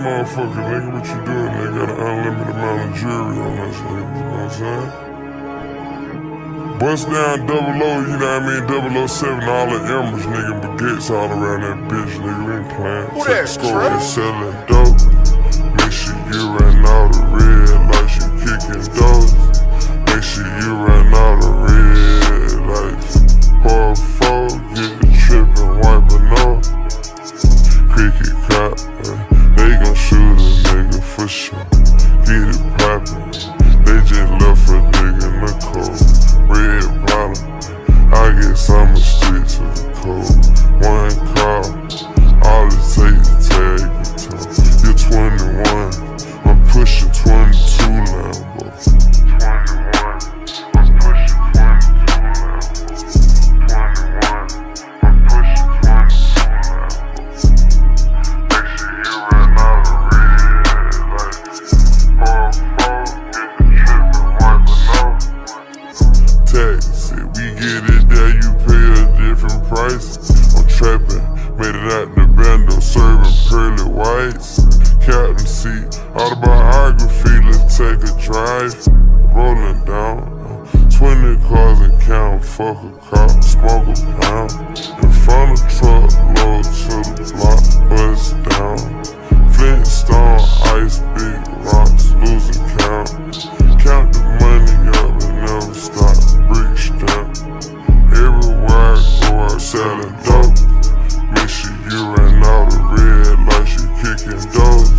motherfucker, nigga. What you doing, nigga? Got an unlimited amount of jewelry on that shit, you know what I'm saying? Bust down 00, you know what I mean? 007, all the emeralds, nigga, baguettes all around that bitch, nigga. We ain't playing. Who Take that, the score Trey? and selling dope. Make sure you run all the red lights, you kicking doors. Make sure you run all the red lights. Pour 4, get the trip and wipe it off. Cricket cop, they gon' shoot a nigga for sure. Get it poppin', they just left a nigga in the cold. Red bottom, I guess I'ma stick to the code. One call, all it takes is tag your toe. You're 21, I'm pushing 22 Lambos. 21, I'm pushing 22 Lambos. 21, I'm pushing 22 Lambos. Make sure you run out of red lights. Pour 4, get the trip and wipe it off. Tax it, we get it there, you pay a different price. I'm trapping, made it out the bando, serving pearly whites. Captain seat, autobiography, let's take a drive. Rolling down, 20 cars and count, fuck a cop, smoke a pound. In front of truck, load to the block, bust down. Flintstone, ice, big rocks, losing count. Count the money up and never stop, brick stamp. Everywhere I go out selling dope. Make sure you run all the red lights, you kicking doors.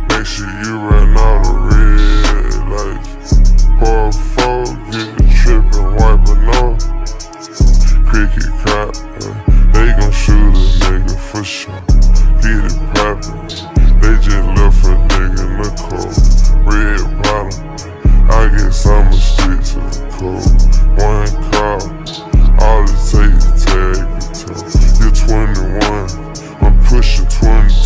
Make sure you run all the red lights. Pour 4, get the trip and wipe it off. Cricket cop, they gon' shoot a nigga for sure. Get it poppin', they just left a nigga in the cold. Red bottom, I guess I'ma stick to the code. One call, all it takes is tag your toe. You're 21, I'm pushing 22.